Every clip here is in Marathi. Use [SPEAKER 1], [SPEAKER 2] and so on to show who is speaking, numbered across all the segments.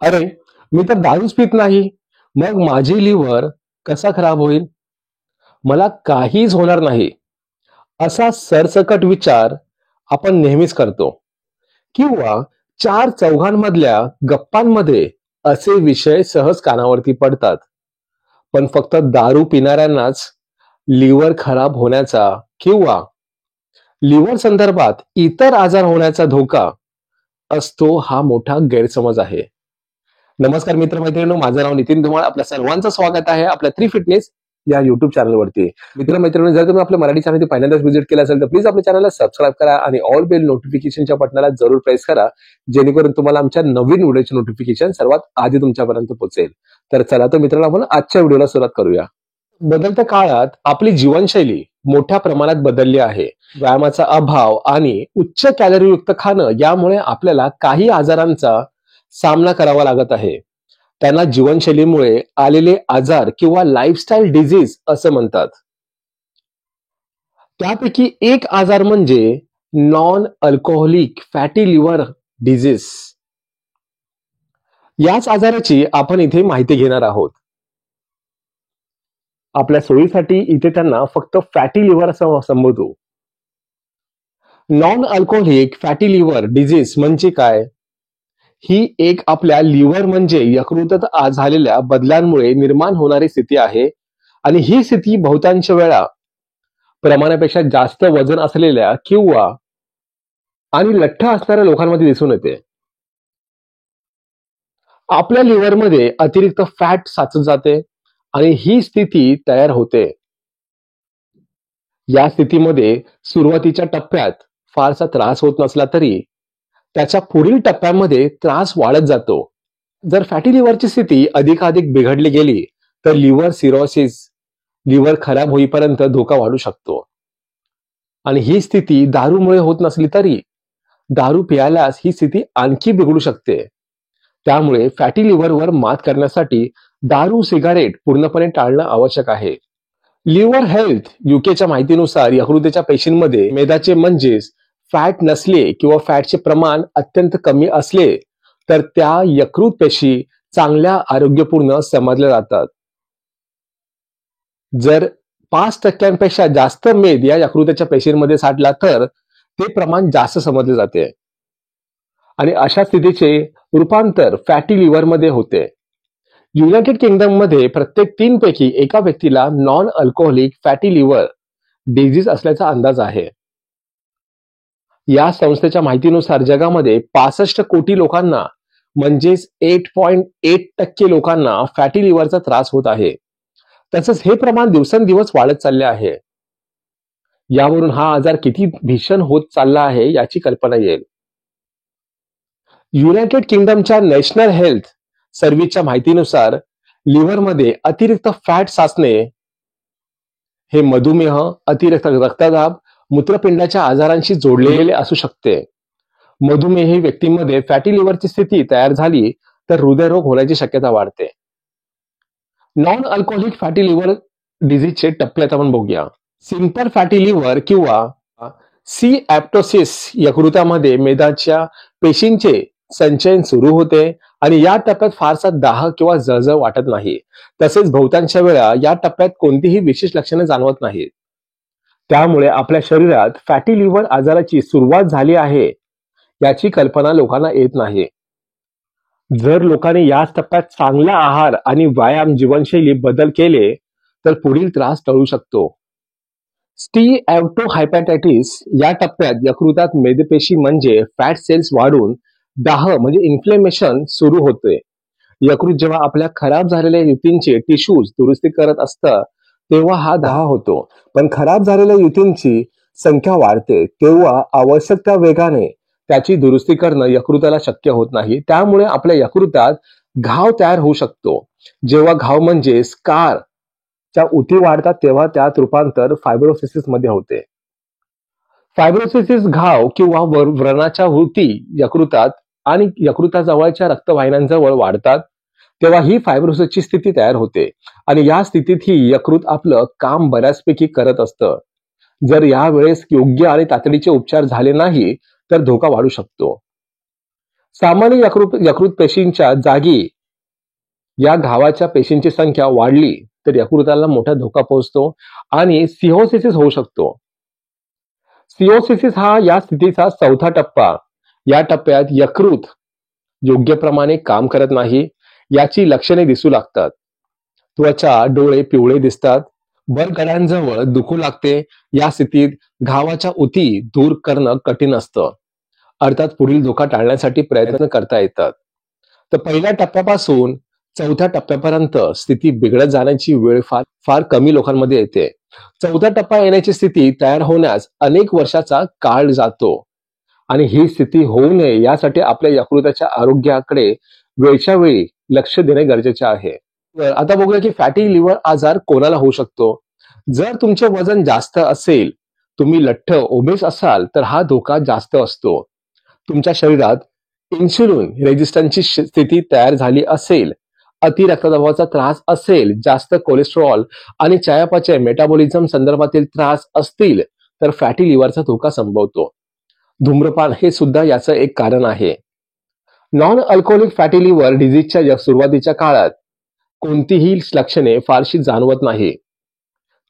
[SPEAKER 1] अरे, मी तर दारूच पित नाही. मग माझी लिव्हर कसा खराब होईल? मला काहीच होणार नाही. असा सरसकट विचार आपण नेहमीच करतो किंवा चार चौघांमधल्या गप्पांमध्ये असे विषय सहज कानावरती पडतात. पण फक्त दारू पिणाऱ्यांनाच लिव्हर खराब होण्याचा किंवा लिव्हर संदर्भात इतर आजार होण्याचा धोका असतो हा मोठा गैरसमज आहे. नमस्कार मित्रमैत्रिणींनो, माझं नाव नितीन धुमाळ. आपल्या सर्वांचं स्वागत आहे आपल्या थ्री फिटनेस या युट्यूब चॅनलवरती. मित्रमैत्रिणींनो, जर तुम्ही आपल्या मराठी चॅनल पहिल्यांदाच व्हिजिट केलं असेल तर प्लीज आपल्या चॅनलला सबस्क्राईब करा आणि ऑल बेल नोटिफिकेशनच्या बटनाला जरूर प्रेस करा, जेणेकरून तुम्हाला आमच्या नवीन व्हिडिओचे नोटिफिकेशन सर्वात आधी तुमच्यापर्यंत पोहोचेल. तर चला तर मित्रांनो, आपण आजच्या व्हिडिओला सुरुवात करूया. बदलत्या काळात आपली जीवनशैली मोठ्या प्रमाणात बदलली आहे. व्यायामाचा अभाव आणि उच्च कॅलरीयुक्त खाणं यामुळे आपल्याला काही आजारांचा सामना करावा लागत आहे. त्यांना जीवनशैलीमुळे आलेले आजार किंवा लाईफस्टाईल डिझीज असं म्हणतात. त्यापैकी एक आजार म्हणजे non alcoholic fatty liver disease. याच आजाराची आपण इथे माहिती घेणार आहोत. आपल्या सोयीसाठी इथे त्यांना फक्त फॅटी लिव्हर असं संबोधू. Non alcoholic fatty liver disease म्हणजे काय? ही एक आपल्या लिव्हर म्हणजे यकृतात झालेल्या बदलांमुळे निर्माण होणारी स्थिती आहे आणि ही स्थिती बहुतांश वेळा प्रमाणापेक्षा जास्त वजन असलेल्या किंवा आणि लठ्ठ असणाऱ्या लोकांमध्ये दिसून येते. आपल्या लिव्हरमध्ये अतिरिक्त फॅट साचत जाते आणि ही स्थिती तयार होते. या स्थितीमध्ये सुरुवातीच्या टप्प्यात फारसा त्रास होत नसला तरी त्याच्या पुढील टप्प्यामध्ये त्रास वाढत जातो. जर फॅटी लिव्हरची स्थिती अधिकाधिक बिघडली गेली तर लिव्हर सिरोसिस, लिव्हर खराब होईपर्यंत धोका वाढू शकतो. आणि ही स्थिती दारूमुळे होत नसली तरी दारू पियालाच ही स्थिती आणखी बिघडू शकते. त्यामुळे फॅटी लिव्हरवर मात करण्यासाठी दारू, सिगारेट पूर्णपणे टाळणं आवश्यक आहे. लिव्हर हेल्थ युकेच्या माहितीनुसार यकृताच्या पेशींमध्ये मेदाचे म्हणजेच फॅट नसले किंवा फॅटचे प्रमाण अत्यंत कमी असले तर त्या यकृत पेशी चांगल्या आरोग्यपूर्ण समजल्या जातात. जर 5% जास्त मेद या यकृताच्या पेशींमध्ये साठला तर ते प्रमाण जास्त समजले जाते आणि अशा स्थितीचे रूपांतर फॅटी लिव्हरमध्ये होते. युनायटेड किंगडम मध्ये प्रत्येक 3 पैकी एका व्यक्तीला non alcoholic fatty liver disease असल्याचा अंदाज आहे. या संस्थेच्या माहितीनुसार जगामध्ये 65 कोटी लोकांना म्हणजेच 8.8% लोकांना फॅटी लिव्हरचा त्रास होत आहे. तसंच हे प्रमाण दिवसेंदिवस वाढत चालले आहे. यावरून हा आजार किती भीषण होत चालला आहे याची कल्पना येईल. युनायटेड किंगडमच्या नॅशनल हेल्थ सर्व्हिसच्या माहितीनुसार लिव्हरमध्ये अतिरिक्त फॅट साचणे हे मधुमेह, अतिरिक्त रक्तदाब, मूत्रपिंडाच्या आजारांशी जोडलेले असू शकते. मधुमेही व्यक्तींमध्ये फॅटी लिव्हरची स्थिती तयार झाली तर हृदयरोग होण्याची शक्यता वाढते. नॉन अल्कोहोलिक फॅटी लिव्हर डिझीजचे टप्प्यात आपण बघूया. सिंपल फॅटी लिव्हर किंवा सी ॲप्टोसिस यकृतामध्ये मेदाच्या पेशींचे संचयन सुरू होते आणि या टप्प्यात फारसा दाह किंवा जळजळ वाटत नाही. तसेच बहुतांश वेळा या टप्प्यात कोणतीही विशेष लक्षणे जाणवत नाहीत. त्यामुळे आपल्या शरीरात फॅटी लिव्हर आजाराची सुरुवात झाली आहे याची कल्पना लोकांना येत नाही. जर लोकांनी याच टप्प्यात चांगला आहार आणि व्यायाम, जीवनशैली बदल केले तर पुढील त्रास टळू शकतो. स्टीॲव्टोहायपॅटायटिस या टप्प्यात यकृतात मेदपेशी म्हणजे फॅट सेल्स वाढून दाह म्हणजे इन्फ्लेमेशन सुरू होते. यकृत जेव्हा आपल्या खराब झालेल्या युतींचे टिश्यूज दुरुस्ती करत असतं तेव्हा हा दाह होतो. पण खराब झालेल्या युतींची संख्या वाढते तेव्हा आवश्यक त्या वेगाने त्याची दुरुस्ती करणं यकृताला शक्य होत नाही. त्यामुळे आपल्या यकृतात घाव तयार होऊ शकतो. जेव्हा घाव म्हणजे स्कार च्या उती वाढतात तेव्हा त्यात रूपांतर फायब्रोसिस मध्ये होते. फायब्रोसिस घाव किंवा व्रणाच्या उती यकृतात आणि यकृताजवळच्या रक्तवाहिन्यांजवळ वाढतात तेव्हा ही फायब्रोसिसची स्थिती तयार होते आणि या स्थितीत ही यकृत आपलं काम बऱ्याचपैकी करत असतं. जर यावेळेस योग्य आणि तातडीचे उपचार झाले नाही तर धोका वाढू शकतो. सामान्य यकृत पेशींच्या जागी या घावाच्या पेशींची संख्या वाढली तर यकृताला मोठा धोका पोहोचतो आणि सिहोसिस होऊ शकतो. सिहोसिस हा या स्थितीचा चौथा टप्पा. या टप्प्यात यकृत योग्य प्रमाणे काम करत नाही याची लक्षणे दिसू लागतात. त्वचा, डोळे पिवळे दिसतात, बळकड्यांजवळ दुखू लागते. या स्थितीत घावाच्या उती दूर करणं कठीण असतं. अर्थात पुढील धोका टाळण्यासाठी प्रयत्न करता येतात. तर पहिल्या टप्प्यापासून चौथ्या टप्प्यापर्यंत स्थिती बिघडत जाण्याची वेळ फार फार कमी लोकांमध्ये येते. चौथा टप्पा येण्याची स्थिती तयार होण्यास अनेक वर्षाचा काळ जातो आणि ही स्थिती होऊ नये यासाठी आपल्या यकृताच्या आरोग्याकडे वेळच्या वेळी लक्ष देणे गरजेचे आहे. आता बघूया की फॅटी लिव्हर आजार कोणाला होऊ शकतो. जर तुमचे वजन जास्त असेल, तुम्ही लठ्ठ ओबेस असाल तर हा धोका जास्त असतो. तुमच्या शरीरात इन्सुलिन रेजिस्टन्सची स्थिती तयार झाली असेल, अति रक्तदाबाचा त्रास असेल, जास्त कोलेस्ट्रॉल आणि चयापचय मेटाबॉलिझम संदर्भातील त्रास असतील तर फॅटी लिव्हरचा धोका संभवतो. धूम्रपान हे सुद्धा याचं एक कारण आहे. नॉन अल्कोहोलिक फॅटी लिव्हर डिझीजच्या सुरुवातीच्या काळात कोणतीही लक्षणे फारशी जाणवत नाही.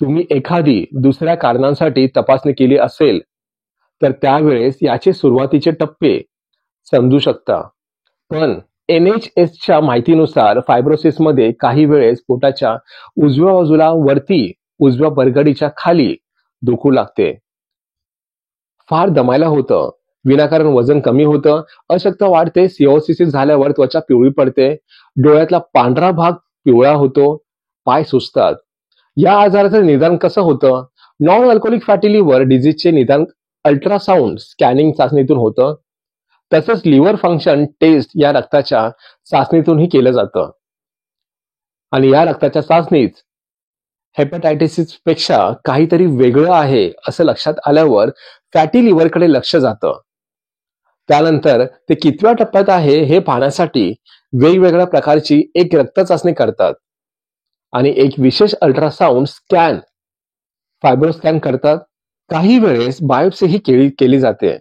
[SPEAKER 1] तुम्ही एखादी दुसऱ्या कारणांसाठी तपासणी केली असेल तर त्यावेळेस याचे सुरुवातीचे टप्पे समजू शकता. पण NHSच्या माहितीनुसार फायब्रोसिसमध्ये काही वेळेस पोटाच्या उजव्या बाजूला वरती उजव्या बरगडीच्या खाली दुखू लागते, फार दमायला होतं, विनाकारण वजन कमी होतं, अशक्त वाढते, सिहोसिस झाल्यावर त्वचा पिवळी पडते, डोळ्यातला पांढरा भाग पिवळा होतो, पाय सुचतात. या आजाराचं निदान कसं होतं? नॉन अल्कोहोलिक फॅटी लिव्हर डिझीजचे निदान अल्ट्रासाऊंड स्कॅनिंग चाचणीतून होतं. तसंच लिव्हर फंक्शन टेस्ट या रक्ताच्या चाचणीतूनही केलं जातं आणि या रक्ताच्या चाचणीत हेपॅटायटिस पेक्षा काहीतरी वेगळं आहे असं लक्षात आल्यावर फॅटी लिव्हरकडे लक्ष जातं. त्यानंतर ते कितव्या टप्प्यात आहे हे पाहण्यासाठी वेगवेगळ्या प्रकारची एक रक्त चाचणी करतात आणि एक विशेष अल्ट्रासाऊंड स्कॅन फायब्रोस्कॅन करतात. काही वेळेस बायोप्सी ही केली जाते.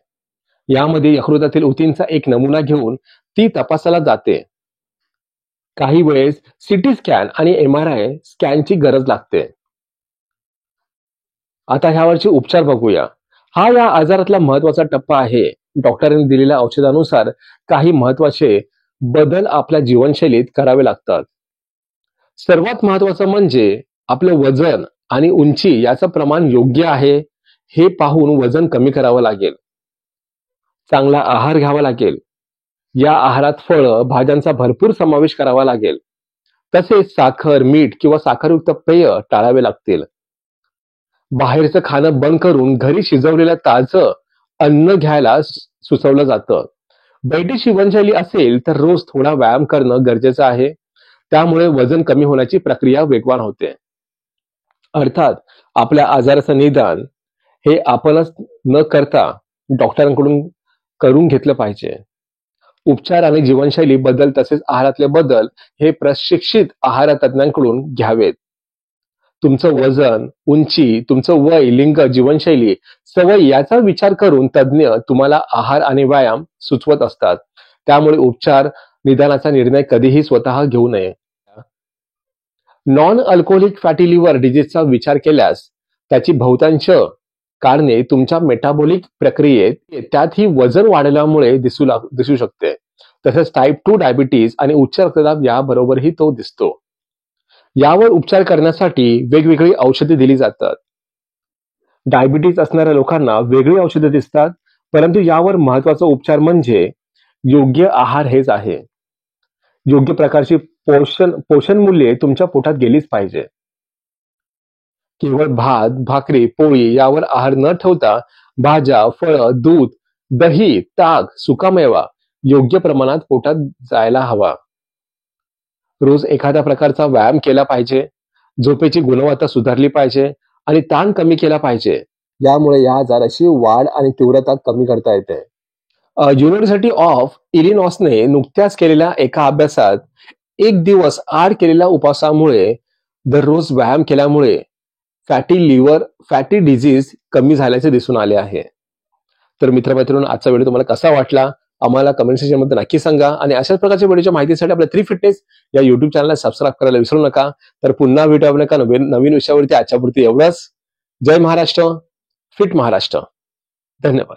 [SPEAKER 1] यामध्ये यकृतातील उतींचा एक नमुना घेऊन ती तपासाला जाते. काही वेळेस सिटी स्कॅन आणि MRI स्कॅनची गरज लागते. आता ह्यावरचे उपचार बघूया. हा या आजारातला महत्वाचा टप्पा आहे. डॉक्टरांनी दिलेल्या औषधानुसार काही महत्वाचे बदल आपल्या जीवनशैलीत करावे लागतात. सर्वात महत्वाचं म्हणजे आपलं वजन आणि उंची याचं प्रमाण योग्य आहे हे पाहून वजन कमी करावं लागेल. चांगला आहार घ्यावा लागेल. या आहारात फळं, भाज्यांचा भरपूर समावेश करावा लागेल. तसेच साखर, मीठ किंवा साखरयुक्त पेय टाळावे लागतील. बाहेरचं खाणं बंद करून घरी शिजवलेलं ताजं अन्न घ्यायला सुचवलं जातं. बैठी जीवनशैली असेल तर रोज थोडा व्यायाम करणं गरजेचं आहे. त्यामुळे वजन कमी होण्याची प्रक्रिया वेगवान होते. अर्थात आपल्या आजाराचं निदान हे आपणच न करता डॉक्टरांकडून करून घेतलं पाहिजे. उपचार आणि जीवनशैली बदल तसेच आहारातले बदल हे प्रशिक्षित आहार तज्ञांकडून घ्यावेत. तुमचं वजन, उंची, तुमचं वय, लिंग, जीवनशैली, सवय याचा विचार करून तज्ञ तुम्हाला आहार आणि व्यायाम सुचवत असतात. त्यामुळे उपचार निदानाचा निर्णय कधीही स्वतः घेऊ नये. नॉन अल्कोहोलिक फॅटी लिव्हर डिझीजचा विचार केल्यास त्याची बहुतांश कारणे तुमच्या मेटाबॉलिक प्रक्रियेत, त्यातही वजन वाढल्यामुळे दिसू शकते. तसेच टाईप 2 डायबिटीज आणि उच्च रक्तदाब याबरोबरही तो दिसतो. यावर उपचार करण्यासाठी वेगवेगळी औषधे दिली जातात. डायबिटीज असणाऱ्या लोकांना वेगळी औषधे दिसतात, परंतु यावर महत्वाचा उपचार म्हणजे योग्य आहार हेच आहे. योग्य प्रकारची पोषण मूल्ये तुमच्या पोटात गेलीच पाहिजे. केवळ भात, भाकरी, पोळी यावर आहार न ठेवता भाज्या, फळं, दूध, दही, ताक, सुकामेवा योग्य प्रमाणात पोटात जायला हवा. रोज एखाद्या प्रकारचा व्यायाम केला पाहिजे. झोपेची गुणवत्ता सुधारली पाहिजे आणि ताण कमी केला पाहिजे. यामुळे या आजाराची वाढ आणि तीव्रता कमी करता येते. युनिव्हर्सिटी ऑफ इलिनॉसने नुकत्याच केलेल्या एका अभ्यासात 1 दिवस आड केलेल्या उपवासामुळे दररोज व्यायाम केल्यामुळे फॅटी डिझीज कमी झाल्याचे दिसून आले आहे. तर मित्रमैत्रिणींनो, आजचा व्हिडिओ तुम्हाला कसा वाटला आम्हाला कमेंट सेक्शनमध्ये नक्की सांगा. आणि अशाच प्रकारच्या व्हिडिओच्या माहितीसाठी आपल्या 3 फिटनेस या युट्यूब चॅनलला सबस्क्राईब करायला विसरू नका. तर पुन्हा भेटू आपण एका नवीन विषयावरती. आजच्यापुरती एवढंच. जय महाराष्ट्र, फिट महाराष्ट्र. धन्यवाद.